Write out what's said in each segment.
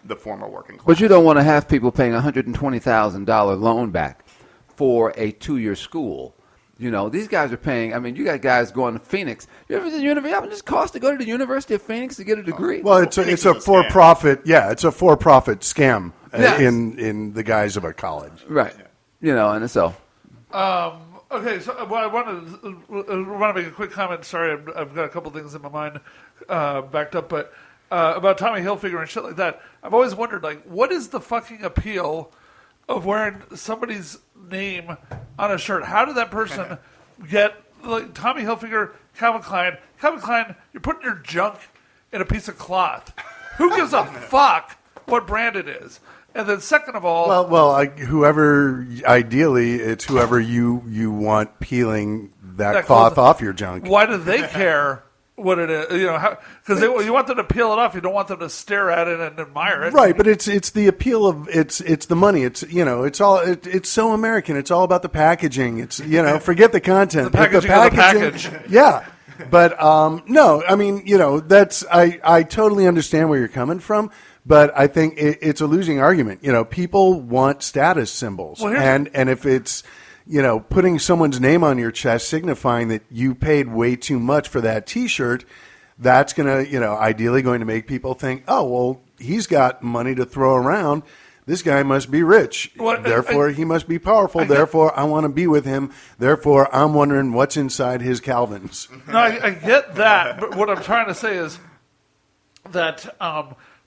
the former working class. But you don't want to have people paying $120,000 loan back for a 2-year school. You know, these guys are paying. I mean, you got guys going to Phoenix. You ever been to university? How much does it cost to go to the University of Phoenix to get a degree? Well, it's a for-profit. Yeah, it's a for-profit scam in the guise of a college. Right. Yeah. You know, and so. Okay, so I want to make a quick comment. Sorry, I've got a couple things in my mind backed up, but about Tommy Hilfiger and shit like that. I've always wondered, like, what is the fucking appeal of wearing somebody's name on a shirt? How did that person get, like, Tommy Hilfiger, Calvin Klein? Calvin Klein, you're putting your junk in a piece of cloth. Who gives a fuck what brand it is? And then second of all... whoever, ideally, it's whoever you want peeling that cloth off your junk. Why do they care what it is? You know, because you want them to peel it off. You don't want them to stare at it and admire it. Right, but it's the appeal of it's the money. It's it's so American. It's all about the packaging. It's forget the content. The packaging of the package. Yeah, but no, I mean that's I totally understand where you're coming from. But I think it's a losing argument. People want status symbols, and if it's putting someone's name on your chest, signifying that you paid way too much for that T-shirt, that's gonna ideally going to make people think, oh well, he's got money to throw around. This guy must be rich. Therefore, he must be powerful. Therefore, I want to be with him. Therefore, I'm wondering what's inside his Calvins. No, I get that, but what I'm trying to say is that.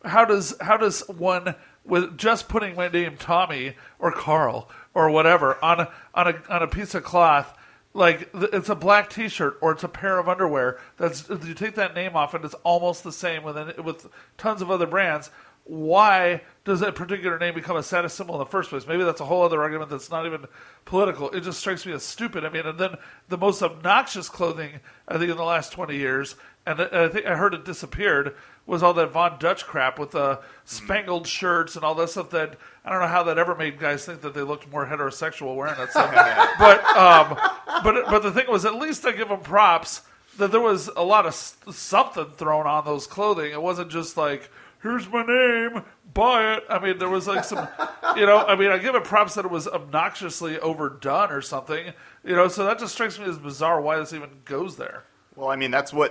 How does one with just putting my name Tommy or Carl or whatever on a piece of cloth, like it's a black T-shirt or it's a pair of underwear, you take that name off and it's almost the same with tons of other brands. Why does that particular name become a status symbol in the first place? Maybe that's a whole other argument that's not even political. It just strikes me as stupid. I mean, and then the most obnoxious clothing, I think, in the last 20 years, and I think I heard it disappeared, was all that Von Dutch crap with the spangled shirts and all that stuff that, I don't know how that ever made guys think that they looked more heterosexual wearing that stuff. But the thing was, at least I give them props that there was a lot of something thrown on those clothing. It wasn't just like, here's my name, buy it. I mean, there was like some, I give it props that it was obnoxiously overdone or something, so that just strikes me as bizarre why this even goes there. Well, I mean, that's why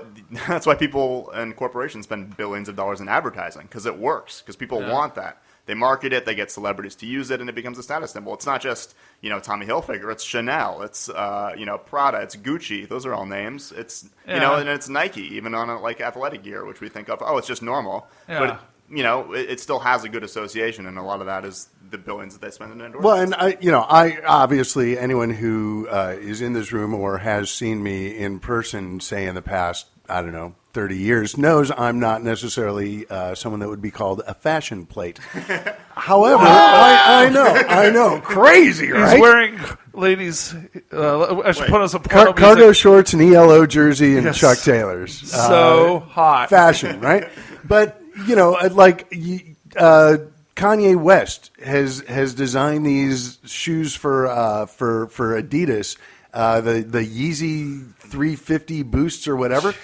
people and corporations spend billions of dollars in advertising, because it works, because people want that. They market it, they get celebrities to use it, and it becomes a status symbol. It's not just, Tommy Hilfiger, it's Chanel, it's, Prada, it's Gucci. Those are all names. It's, and it's Nike, even on athletic gear, which we think of, it's just normal. Yeah. But, it still has a good association, and a lot of that is the billions that they spend in endorsements. Well, and I obviously, anyone who is in this room or has seen me in person, say in the past, 30 years, knows I'm not necessarily someone that would be called a fashion plate. However, I know, crazy, right? He's wearing, ladies, I should put on some cargo shorts and ELO jersey and Chuck Taylors. So hot. Fashion, right? But, Kanye West has designed these shoes for Adidas, the Yeezy 350 Boosts or whatever.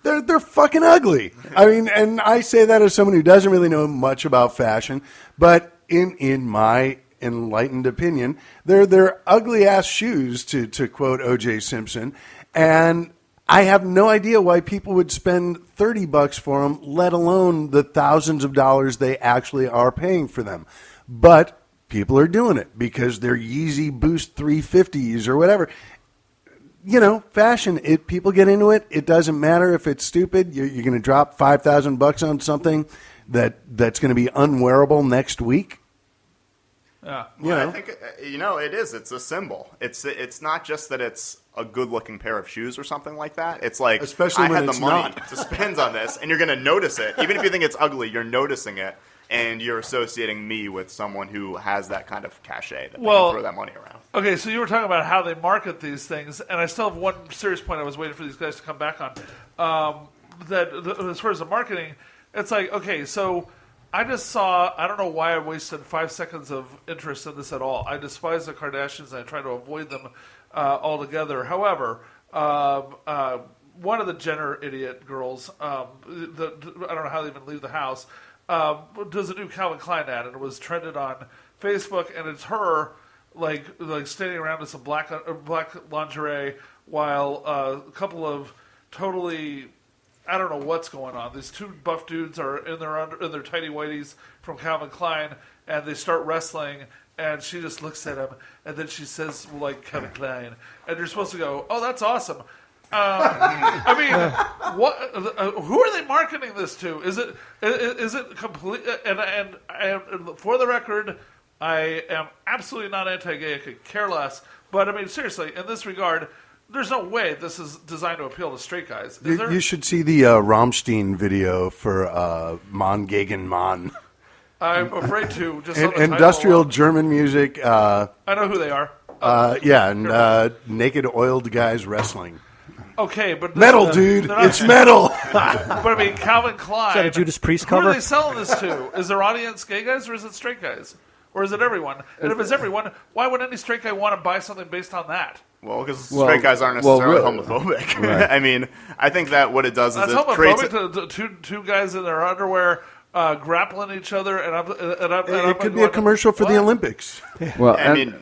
They're fucking ugly. I mean, and I say that as someone who doesn't really know much about fashion, but in my enlightened opinion, they're ugly ass shoes, to quote O.J. Simpson, and I have no idea why people would spend $30 for them, let alone the thousands of dollars they actually are paying for them. But people are doing it because they're Yeezy Boost 350s or whatever. Fashion, people get into it. It doesn't matter if it's stupid. You're going to drop $5,000 on something that's going to be unwearable next week. Yeah. I think, it is. It's a symbol. It's not just that it's a good-looking pair of shoes or something like that. It's like, especially I when had the money to spend on this, and you're going to notice it. Even if you think it's ugly, you're noticing it, and you're associating me with someone who has that kind of cachet that they can throw that money around. Okay, so you were talking about how they market these things, and I still have one serious point I was waiting for these guys to come back on. As far as the marketing, it's like, okay, so I just saw, I don't know why I wasted 5 seconds of interest in this at all. I despise the Kardashians, and I try to avoid them altogether. However, one of the Jenner idiot girls, I don't know how they even leave the house, does a new Calvin Klein ad, and it was trended on Facebook, and it's her like standing around in some black lingerie while a couple of totally, I don't know what's going on. These two buff dudes are in their tighty whities from Calvin Klein, and they start wrestling. And she just looks at him, and then she says, like, Kevin Klein. And you're supposed to go, oh, that's awesome. I mean, what? Who are they marketing this to? Is it complete? And for the record, I am absolutely not anti-gay. I could care less. But, I mean, seriously, in this regard, there's no way this is designed to appeal to straight guys. You should see the Rammstein video for Mann gegen Mann. I'm afraid to. Just industrial German music. I know who they are. Naked oiled guys wrestling. Okay, but metal, dude, it's metal. But I mean, Calvin Klein. Is that a Judas Priest cover? cover? Who are they selling this to? Is their audience gay guys or is it straight guys? Or is it everyone? And if it's everyone, why would any straight guy want to buy something based on that? Well, because straight guys aren't necessarily homophobic. Right. I mean, I think that what it does is it creates two guys in their underwear grappling each other, it could be a commercial for the Olympics. Well, I mean,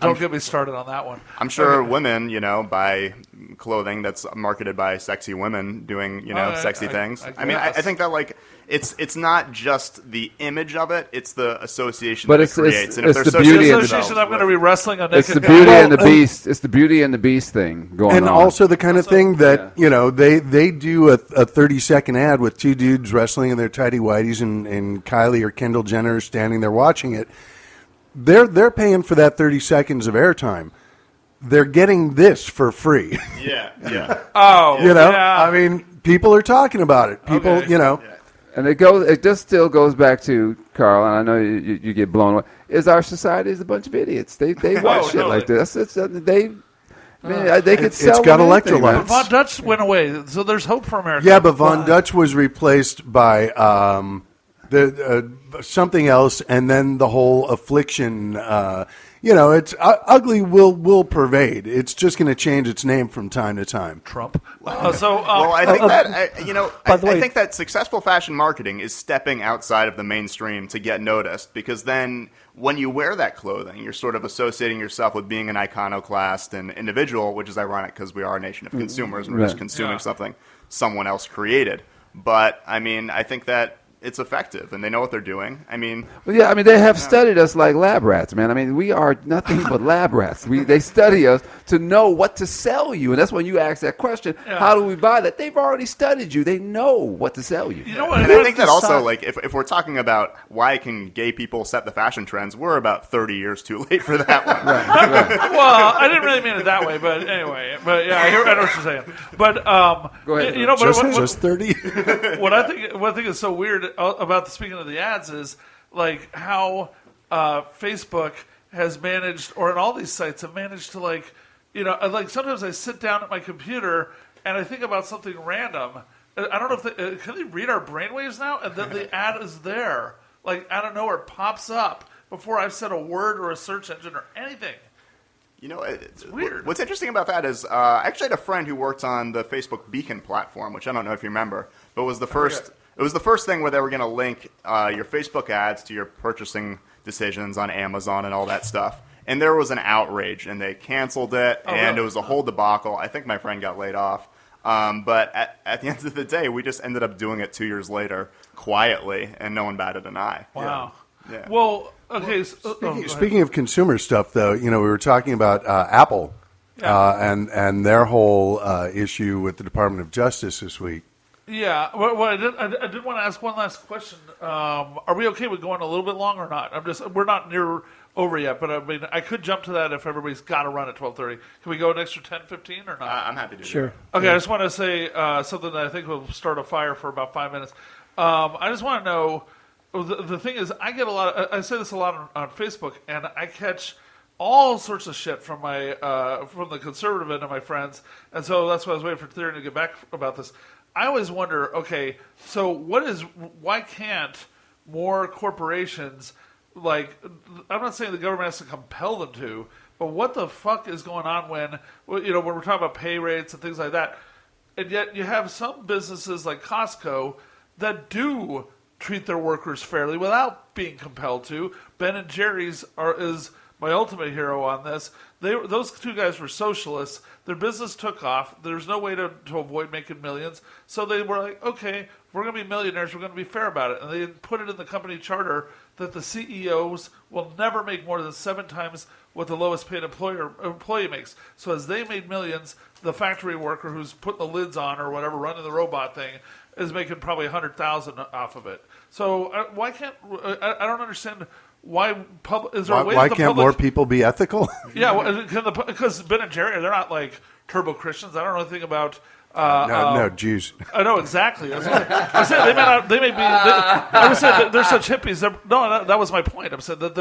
don't get me started on that one. I'm sure women, buy clothing that's marketed by sexy women doing, sexy things. I think that it's not just the image of it; it's the association that it creates. And if there's the beauty and the association, I'm going to be wrestling a naked. It's the beauty and the beast. It's the beauty and the beast thing going on. And also the kind of thing that they do a 30-second ad with two dudes wrestling in their tighty whities and Kylie or Kendall Jenner standing there watching it. They're paying for that 30 seconds of airtime. They're getting this for free. Yeah. Oh, I mean, people are talking about it. People, Yeah. And it just still goes back to, Carl, and I know you get blown away, is our society is a bunch of idiots. They watch shit like this. They could sell. It's got electrolytes. But Von Dutch went away, so there's hope for America. Yeah, but Von Dutch was replaced by something else, and then the whole affliction. It's ugly will pervade. It's just going to change its name from time to time. Trump. I think I think that successful fashion marketing is stepping outside of the mainstream to get noticed, because then when you wear that clothing, you're sort of associating yourself with being an iconoclast and individual, which is ironic because we are a nation of consumers and we're just consuming something someone else created. But I mean, I think that it's effective, and they know what they're doing. I mean, they have studied us like lab rats, man. I mean, we are nothing but lab rats. They study us to know what to sell you, and that's when you ask that question: how do we buy that? They've already studied you. They know what to sell you. You know what? And I think that also, if we're talking about why can gay people set the fashion trends, we're about 30 years too late for that one. Right. Well, I didn't really mean it that way, but anyway. But yeah, I know what you're saying. But go ahead. Just 30. What I think is so weird about speaking of the ads is like how Facebook has managed, or in all these sites have managed to like sometimes I sit down at my computer and I think about something random. I don't know if can they read our brainwaves now, and then the ad is there, like out of nowhere, pops up before I've said a word or a search engine or anything. It's weird. What's interesting about that is I actually had a friend who worked on the Facebook Beacon platform, which I don't know if you remember, but it was the first. It was the first thing where they were going to link your Facebook ads to your purchasing decisions on Amazon and all that stuff. And there was an outrage, and they canceled it, and it was a whole debacle. I think my friend got laid off. But at the end of the day, we just ended up doing it 2 years later, quietly, and no one batted an eye. Wow. Yeah. Well, okay. Speaking of consumer stuff, though, we were talking about Apple and their whole issue with the Department of Justice this week. Yeah, well, I did want to ask one last question. Are we okay with going a little bit long or not? We're not near over yet, but I mean, I could jump to that if everybody's got to run at 12:30. Can we go an extra 10, 15 or not? I'm happy to do Sure. that. Okay, I just want to say something that I think will start a fire for about 5 minutes. I just want to know, the thing is, I say this a lot on Facebook, and I catch all sorts of shit from from the conservative end of my friends, and so that's why I was waiting for Thierrion to get back about this. I always wonder, okay, so why can't more corporations, like, I'm not saying the government has to compel them to, but what the fuck is going on when we're talking about pay rates and things like that, and yet you have some businesses like Costco that do treat their workers fairly without being compelled to. Ben and Jerry's is my ultimate hero on this. Those two guys were socialists. Their business took off. There's no way to avoid making millions. So they were like, okay, if we're going to be millionaires, we're going to be fair about it. And they put it in the company charter that the CEOs will never make more than 7 times what the lowest paid employee makes. So as they made millions, the factory worker who's putting the lids on or whatever, running the robot thing, is making probably $100,000 off of it. So why can't I don't understand why is there a way why the can't public, more people be ethical? Yeah, because Ben and Jerry, they're not like turbo Christians. I don't know anything about. No, Jews. I know exactly. I was saying they may not. They may be. I was saying they're such hippies. That was my point. I'm saying that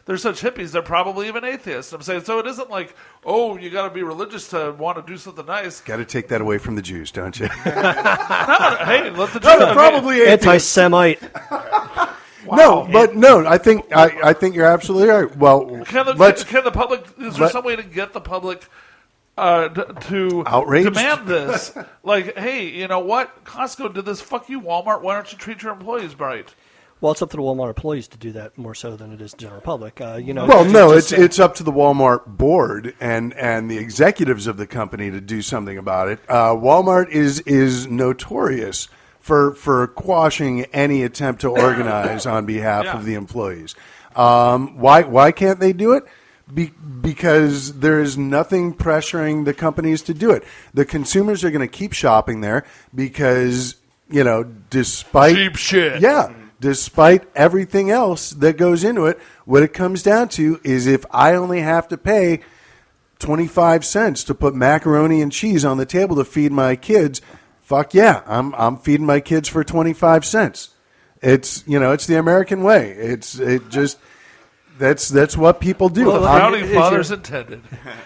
they're such hippies. They're probably even atheists. I'm saying so. It isn't like, oh, you got to be religious to want to do something nice. Got to take that away from the Jews, don't you? No, hey, let the Jews. Probably atheists. Anti-Semite. Wow. No. I think you're absolutely right. Well, can the public? Is there some way to get the public to outraged? Demand this? Like, hey, you know what? Costco did this. Fuck you, Walmart. Why don't you treat your employees right? Well, it's up to the Walmart employees to do that more so than it is the general public. It's up to the Walmart board and the executives of the company to do something about it. Walmart is notorious for quashing any attempt to organize on behalf of the employees. Why can't they do it? Because there is nothing pressuring the companies to do it. The consumers are going to keep shopping there because, despite cheap shit. Yeah. Despite everything else that goes into it, what it comes down to is if I only have to pay 25 cents to put macaroni and cheese on the table to feed my kids, fuck yeah, I'm feeding my kids for 25 cents. It's the American way. That's what people do. Well, the founding fathers intended.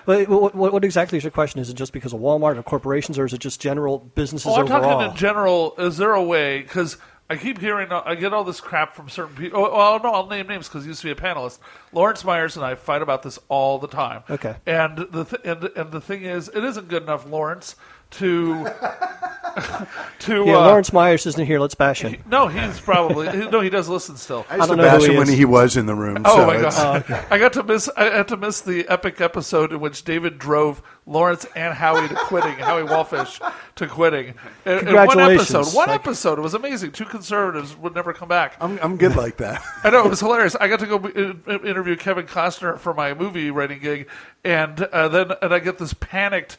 What exactly is your question? Is it just because of Walmart or corporations, or is it just general businesses overall? I'm talking in general. Is there a way? Because I keep hearing, I get all this crap from certain people. Oh, no, I'll name names because he used to be a panelist. Lawrence Myers and I fight about this all the time. Okay. And the thing is, it isn't good enough, Lawrence, to Lawrence Myers isn't here. Let's bash him. He's probably he does listen still. I used to bash him when he was in the room. Oh my god! Okay. I had to miss the epic episode in which David drove Lawrence and Howie to quitting. Howie Wallfish to quitting. Congratulations! One episode. It was amazing. 2 conservatives would never come back. I'm good like that. I know, it was hilarious. I got to go interview Kevin Costner for my movie writing gig, and then I get this panicked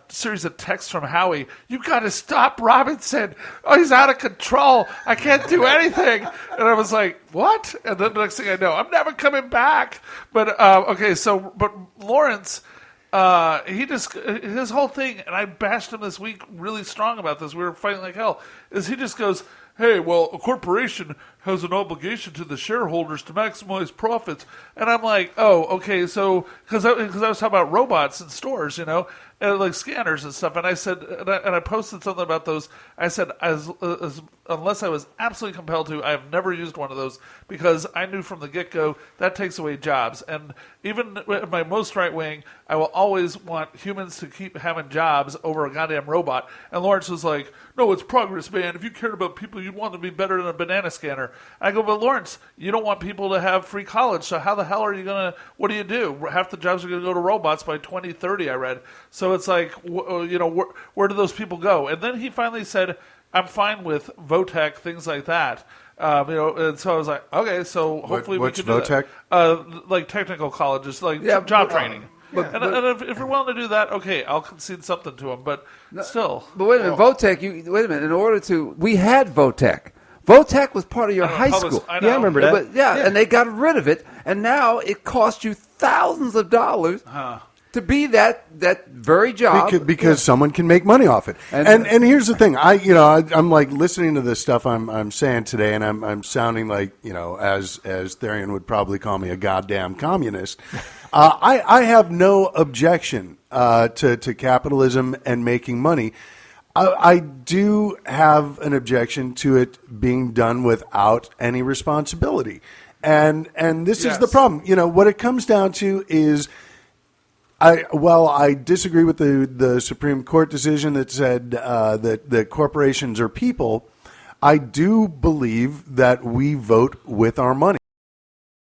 series of texts from Howie. You got to stop Robinson. Oh, he's out of control. I can't do anything. And I was like, what? And then the next thing I know, I'm never coming back. But but Lawrence, his whole thing, and I bashed him this week really strong about this. We were fighting like hell. Is he just goes, hey, well, a corporation has an obligation to the shareholders to maximize profits. And I'm like, oh, okay, so, because I was talking about robots in stores, and like scanners and stuff. And I said, and I posted something about those. I said, as unless I was absolutely compelled to, I have never used one of those because I knew from the get-go that takes away jobs. And even at my most right wing, I will always want humans to keep having jobs over a goddamn robot. And Lawrence was like, no, it's progress, man. If you cared about people, you'd want them to be better than a banana scanner. I go, but Lawrence, you don't want people to have free college, so how the hell are you going to, what do you do? Half the jobs are going to go to robots by 2030, I read. So it's like, where do those people go? And then he finally said, I'm fine with Votech, things like that. And so I was like, okay, so hopefully we can do that. Like technical colleges, like job training. And if we're willing to do that, okay, I'll concede something to them. But still. But wait a minute, Votech, wait a minute. We had Votech. Votech was part of your high school. I remember that. But, and they got rid of it, and now it costs you thousands of dollars to be that very job because someone can make money off it. And here's the thing, I'm like listening to this stuff I'm saying today, and I'm sounding like as Thierrion would probably call me a goddamn communist. I have no objection to capitalism and making money. I do have an objection to it being done without any responsibility, and this is the problem. What it comes down to is, I disagree with the Supreme Court decision that said that corporations are people. I do believe that we vote with our money.